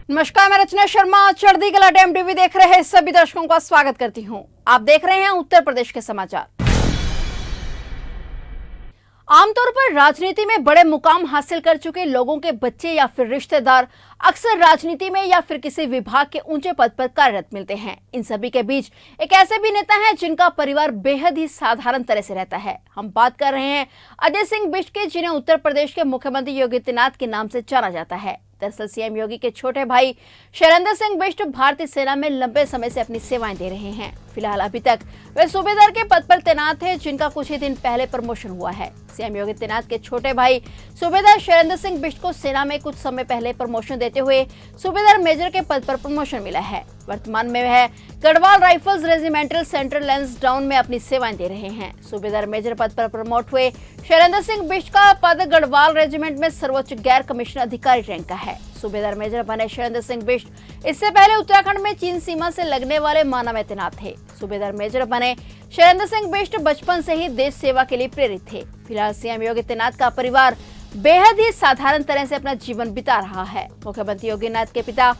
नमस्कार, मैं रचना शर्मा चढ़दी कला टाइम टीवी देख रहे सभी दर्शकों का स्वागत करती हूं। आप देख रहे हैं उत्तर प्रदेश के समाचार। आमतौर पर राजनीति में बड़े मुकाम हासिल कर चुके लोगों के बच्चे या फिर रिश्तेदार अक्सर राजनीति में या फिर किसी विभाग के ऊंचे पद पर कार्यरत मिलते हैं। इन सभी के बीच एक ऐसे भी नेता हैं जिनका परिवार बेहद ही साधारण तरह से रहता है। हम बात कर रहे हैं अजय सिंह बिष्ट के, जिन्हें उत्तर प्रदेश के मुख्यमंत्री योगी आदित्यनाथ के नाम से जाना जाता है। दरअसल सीएम योगी के छोटे भाई शैलेंद्र सिंह बिष्ट भारतीय सेना में लंबे समय से अपनी सेवाएं दे रहे हैं। फिलहाल अभी तक वे सूबेदार के पद पर तैनात हैं, जिनका कुछ ही दिन पहले प्रमोशन हुआ है। सीएम योगी आदित्यनाथ के छोटे भाई सूबेदार शैलेंद्र सिंह बिष्ट को सेना में कुछ समय पहले प्रमोशन देते हुए सूबेदार मेजर के पद पर प्रमोशन मिला है। वर्तमान में वह Garhwal rifles regimental central Lansdowne में अपनी सेवाएं दे रहे हैं। सूबेदार मेजर पद पर प्रमोट हुए शैलेंद्र सिंह बिष्ट का पद गढ़वाल रेजिमेंट में सर्वोच्च गैर कमिश्नर अधिकारी रैंक का है। सूबेदार मेजर बने शैलेंद्र सिंह बिष्ट इससे पहले उत्तराखंड में चीन सीमा से लगने वाले माना में तैनात थे। सूबेदार मेजर बने शैलेंद्र सिंह बिष्ट बचपन से ही देश सेवा के लिए प्रेरित थे। फिलहाल सीएम योगी आदित्यनाथ का परिवार बेहद ही साधारण तरह से अपना जीवन बिता रहा है। मुख्यमंत्री योगी आदित्यनाथ के पिता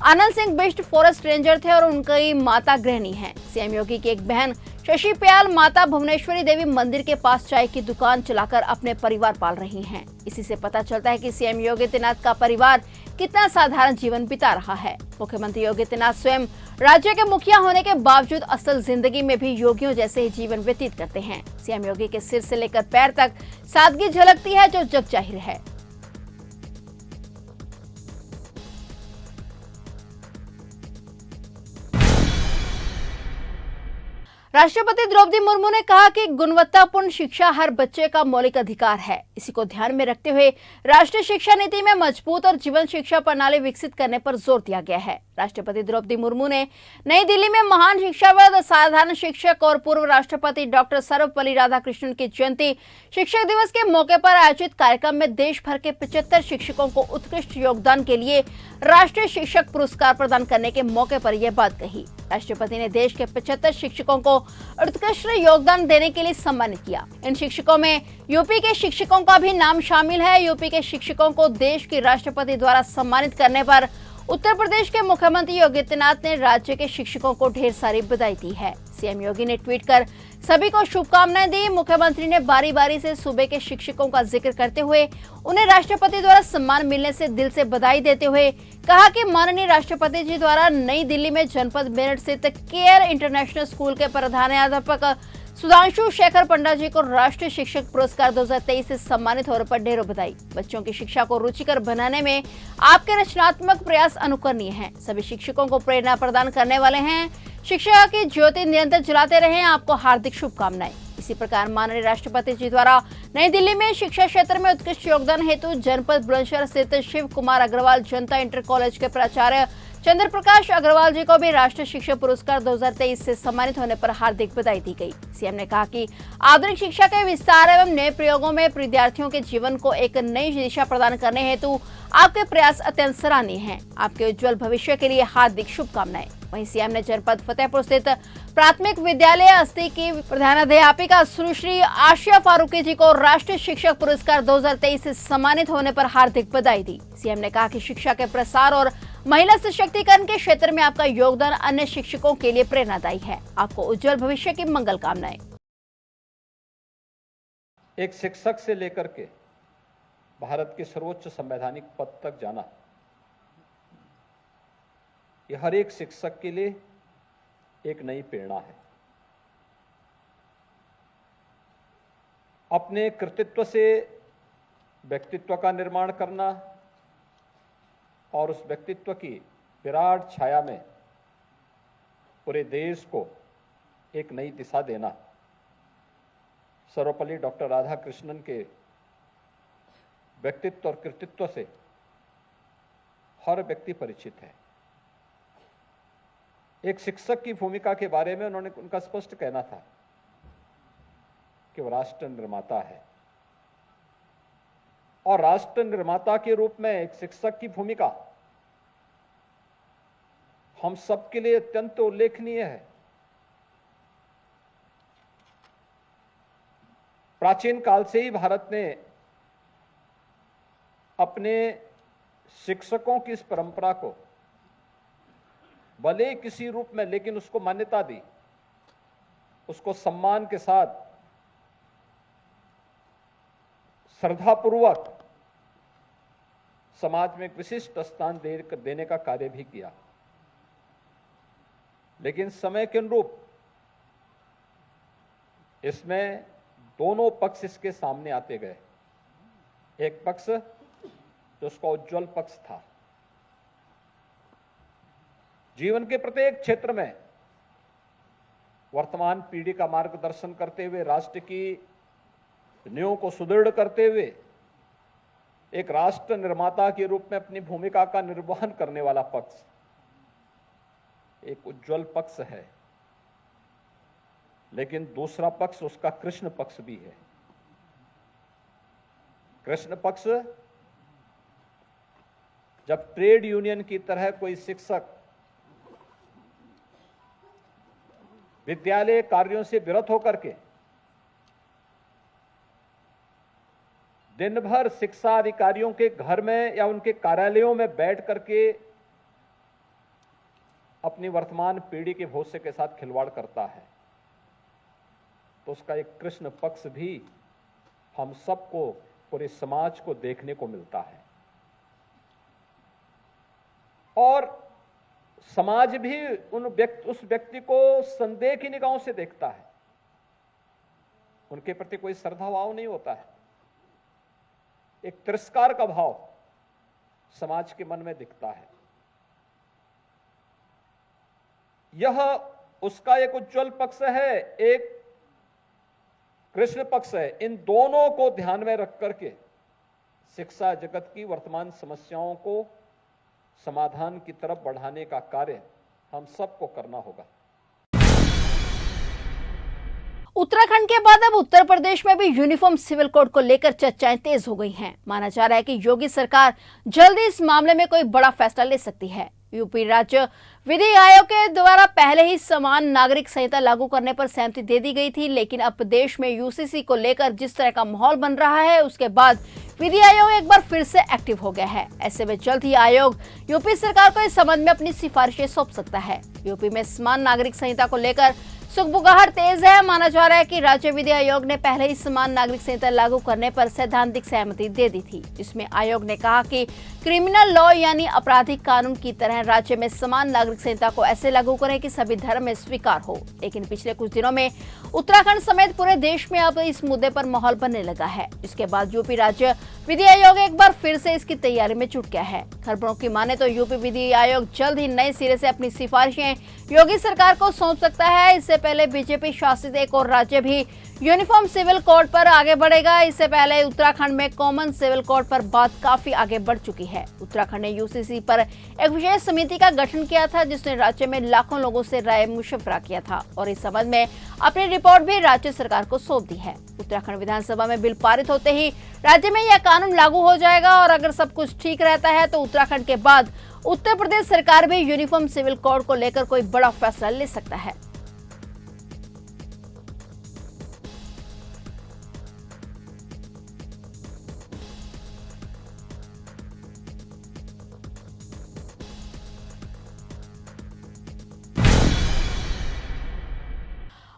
आनंद सिंह बिष्ट फॉरेस्ट रेंजर थे और उनकी माता गृहिणी हैं। सीएम योगी की एक बहन शशि प्याल माता भुवनेश्वरी देवी मंदिर के पास चाय की दुकान चलाकर अपने परिवार पाल रही हैं। इसी से पता चलता है कि सीएम योगी आदित्यनाथ का परिवार कितना साधारण जीवन बिता रहा है। मुख्यमंत्री योगी आदित्यनाथ स्वयं राज्य के मुखिया होने के बावजूद असल जिंदगी में भी योगियों जैसे ही जीवन व्यतीत करते हैं। सीएम योगी के सिर से लेकर पैर तक सादगी झलकती है, जो जग जाहिर है। राष्ट्रपति द्रौपदी मुर्मू ने कहा कि गुणवत्तापूर्ण शिक्षा हर बच्चे का मौलिक अधिकार है। इसी को ध्यान में रखते हुए राष्ट्रीय शिक्षा नीति में मजबूत और जीवन शिक्षा प्रणाली विकसित करने पर जोर दिया गया है। राष्ट्रपति द्रौपदी मुर्मू ने नई दिल्ली में महान शिक्षाविद, साधारण शिक्षक और पूर्व राष्ट्रपति डॉक्टर सर्वपल्ली राधाकृष्णन की जयंती शिक्षक दिवस के मौके पर आयोजित कार्यक्रम में देश भर के 75 शिक्षकों को उत्कृष्ट योगदान के लिए राष्ट्रीय शिक्षक पुरस्कार प्रदान करने के मौके पर यह बात कही। राष्ट्रपति ने देश के 75 शिक्षकों को उत्कृष्ट योगदान देने के लिए सम्मानित किया। इन शिक्षकों में यूपी के शिक्षकों का भी नाम शामिल है। यूपी के शिक्षकों को देश के राष्ट्रपति द्वारा सम्मानित करने पर उत्तर प्रदेश के मुख्यमंत्री योगी आदित्यनाथ ने राज्य के शिक्षकों को ढेर सारी बधाई दी है। सीएम योगी ने ट्वीट कर सभी को शुभकामनाएं दी। मुख्यमंत्री ने बारी बारी से सूबे के शिक्षकों का जिक्र करते हुए उन्हें राष्ट्रपति द्वारा सम्मान मिलने से दिल से बधाई देते हुए कहा कि माननीय राष्ट्रपति जी द्वारा नई दिल्ली में जनपद मेरठ स्थित केयर इंटरनेशनल स्कूल के प्रधानाध्यापक सुधांशु शेखर पंडा जी को राष्ट्रीय शिक्षक पुरस्कार 2023 से सम्मानित होने पर ढेरों बधाई। बच्चों की शिक्षा को रुचिकर बनाने में आपके रचनात्मक प्रयास अनुकरणीय हैं। सभी शिक्षकों को प्रेरणा प्रदान करने वाले हैं। शिक्षा की ज्योति निरंतर जलाते रहें। आपको हार्दिक शुभकामनाएं। इसी प्रकार माननीय राष्ट्रपति जी द्वारा नई दिल्ली में शिक्षा क्षेत्र में उत्कृष्ट योगदान हेतु जनपद बुलंदशहर स्थित शिव कुमार अग्रवाल जनता इंटर कॉलेज के प्राचार्य चंद्र प्रकाश अग्रवाल जी को भी राष्ट्रीय शिक्षक पुरस्कार 2023 से सम्मानित होने पर हार्दिक बधाई दी गई। सीएम ने कहा कि आधुनिक शिक्षा के विस्तार एवं नए प्रयोगों में विद्यार्थियों के जीवन को एक नई दिशा प्रदान करने हेतु आपके प्रयास अत्यंत सराहनीय हैं। आपके उज्जवल भविष्य के लिए हार्दिक शुभकामनाएं। वहीं सीएम ने जनपद फतेहपुर स्थित प्राथमिक विद्यालय अस्ती की प्रधानाध्यापिका सुश्री आशिया फारूकी जी को राष्ट्रीय शिक्षक पुरस्कार 2023 से सम्मानित होने पर हार्दिक बधाई दी। सीएम ने कहा कि शिक्षा के प्रसार और महिला सशक्तिकरण के क्षेत्र में आपका योगदान अन्य शिक्षकों के लिए प्रेरणादायी है। आपको उज्जवल भविष्य की मंगल कामनाएं। एक शिक्षक से लेकर के भारत के सर्वोच्च संवैधानिक पद तक जाना, यह हर एक शिक्षक के लिए एक नई प्रेरणा है। अपने कृतित्व से व्यक्तित्व का निर्माण करना और उस व्यक्तित्व की विराट छाया में पूरे देश को एक नई दिशा देना, सर्वपल्ली डॉक्टर राधाकृष्णन के व्यक्तित्व और कृतित्व से हर व्यक्ति परिचित है। एक शिक्षक की भूमिका के बारे में उनका स्पष्ट कहना था कि वो राष्ट्र निर्माता है और राष्ट्र निर्माता के रूप में एक शिक्षक की भूमिका हम सबके लिए अत्यंत उल्लेखनीय है। प्राचीन काल से ही भारत ने अपने शिक्षकों की इस परंपरा को भले ही किसी रूप में, लेकिन उसको मान्यता दी, उसको सम्मान के साथ श्रद्धापूर्वक समाज में एक विशिष्ट स्थान देने का कार्य भी किया। लेकिन समय के अनुरूप इसमें दोनों पक्ष इसके सामने आते गए। एक पक्ष जो उसका उज्जवल पक्ष था, जीवन के प्रत्येक क्षेत्र में वर्तमान पीढ़ी का मार्गदर्शन करते हुए, राष्ट्र की नींव को सुदृढ़ करते हुए एक राष्ट्र निर्माता के रूप में अपनी भूमिका का निर्वहन करने वाला पक्ष एक उज्जवल पक्ष है। लेकिन दूसरा पक्ष उसका कृष्ण पक्ष भी है। कृष्ण पक्ष जब ट्रेड यूनियन की तरह कोई शिक्षक विद्यालय कार्यों से विरत होकर के दिन भर शिक्षा अधिकारियों के घर में या उनके कार्यालयों में बैठ करके अपनी वर्तमान पीढ़ी के भविष्य के साथ खिलवाड़ करता है, तो उसका एक कृष्ण पक्ष भी हम सबको, पूरे समाज को देखने को मिलता है। और समाज भी उस व्यक्ति को संदेह की निगाहों से देखता है, उनके प्रति कोई श्रद्धा भाव नहीं होता है। एक तिरस्कार का भाव समाज के मन में दिखता है। यह उसका एक उज्जवल पक्ष है, एक कृष्ण पक्ष है। इन दोनों को ध्यान में रख करके शिक्षा जगत की वर्तमान समस्याओं को समाधान की तरफ बढ़ाने का कार्य हम सबको करना होगा। उत्तराखंड के बाद अब उत्तर प्रदेश में भी यूनिफॉर्म सिविल कोड को लेकर चर्चाएं तेज हो गई हैं। माना जा रहा है कि योगी सरकार जल्दी इस मामले में कोई बड़ा फैसला ले सकती है। यूपी राज्य विधि आयोग के द्वारा पहले ही समान नागरिक संहिता लागू करने पर सहमति दे दी गई थी, लेकिन अब देश में यूसीसी को लेकर जिस तरह का माहौल बन रहा है, उसके बाद विधि आयोग एक बार फिर से एक्टिव हो गया है। ऐसे में जल्द ही आयोग यूपी सरकार को इस संबंध में अपनी सिफारिशें सौंप सकता है। यूपी में समान नागरिक संहिता को लेकर सुगबुगाहट तेज है। माना जा रहा है कि राज्य विधि आयोग ने पहले ही समान नागरिक संहिता लागू करने पर सैद्धांतिक सहमति दे दी थी। इसमें आयोग ने कहा कि क्रिमिनल लॉ यानी आपराधिक कानून की तरह राज्य में समान नागरिक संहिता को ऐसे लागू करें कि सभी धर्म में स्वीकार हो। लेकिन पिछले कुछ दिनों में उत्तराखंड समेत पूरे देश में अब इस मुद्दे पर माहौल बनने लगा है। इसके बाद यूपी राज्य विधि आयोग एक बार फिर से इसकी तैयारी में जुट गया है। खबरों की माने तो यूपी विधि आयोग जल्द ही नए सिरे से अपनी सिफारिशें योगी सरकार को सौंप सकता है। इससे पहले बीजेपी शासित एक और राज्य भी यूनिफॉर्म सिविल कोड पर आगे बढ़ेगा। इससे पहले उत्तराखंड में कॉमन सिविल कोड पर बात काफी आगे बढ़ चुकी है। उत्तराखंड ने यूसीसी पर एक विशेष समिति का गठन किया था, जिसने राज्य में लाखों लोगों से राय मुशवरा किया था और इस संबंध में अपनी रिपोर्ट भी राज्य सरकार को सौंप दी है। उत्तराखंड विधानसभा में बिल पारित होते ही राज्य में यह कानून लागू हो जाएगा और अगर सब कुछ ठीक रहता है तो उत्तराखंड के बाद उत्तर प्रदेश सरकार भी यूनिफॉर्म सिविल कोड को लेकर कोई बड़ा फैसला ले सकता है।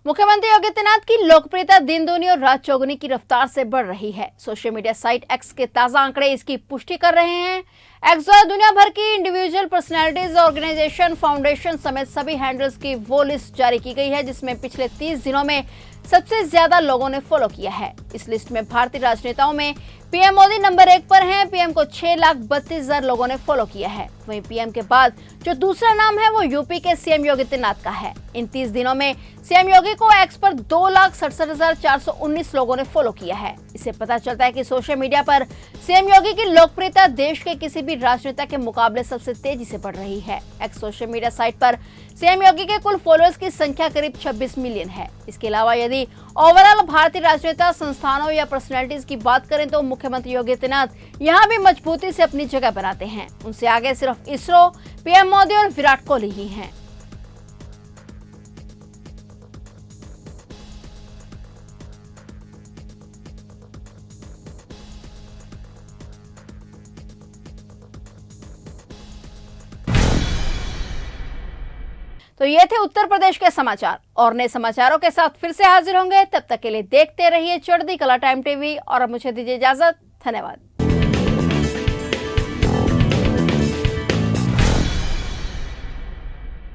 मुख्यमंत्री योगी आदित्यनाथ की लोकप्रियता दिन दूनी और रात चौगुनी की रफ्तार से बढ़ रही है। सोशल मीडिया साइट एक्स के ताजा आंकड़े इसकी पुष्टि कर रहे हैं। एक्स द्वारा दुनिया भर की इंडिविजुअल पर्सनैलिटीज, ऑर्गेनाइजेशन, फाउंडेशन समेत सभी हैंडल्स की वो लिस्ट जारी की गई है, जिसमें पिछले 30 दिनों में सबसे ज्यादा लोगों ने फॉलो किया है। इस लिस्ट में भारतीय राजनेताओं में पीएम मोदी नंबर 1 पर हैं। पीएम को 6,32,000 लोगों ने फॉलो किया है। वहीं पीएम के बाद जो दूसरा नाम है वो यूपी के सीएम योगी आदित्यनाथ का है। इन 30 दिनों में सीएम योगी को एक्स पर 2,67,419 लोगों ने फॉलो किया है। इससे पता चलता है कि सोशल मीडिया पर सीएम योगी की लोकप्रियता देश के किसी भी राजनेता के मुकाबले सबसे तेजी से बढ़ रही है। एक्स सोशल मीडिया साइट पर सीएम योगी के कुल फॉलोअर्स की संख्या करीब 26 मिलियन है। इसके अलावा यदि ओवरऑल भारतीय राजनेता, संस्थानों या पर्सनैलिटीज की बात करें तो मुख्यमंत्री योगी आदित्यनाथ यहां भी मजबूती से अपनी जगह बनाते हैं। उनसे आगे सिर्फ इसरो, पीएम मोदी और विराट कोहली ही हैं। तो ये थे उत्तर प्रदेश के समाचार। और नए समाचारों के साथ फिर से हाजिर होंगे। तब तक के लिए देखते रहिए चढ़ती कला टाइम टीवी और अब मुझे दीजिए इजाजत। धन्यवाद।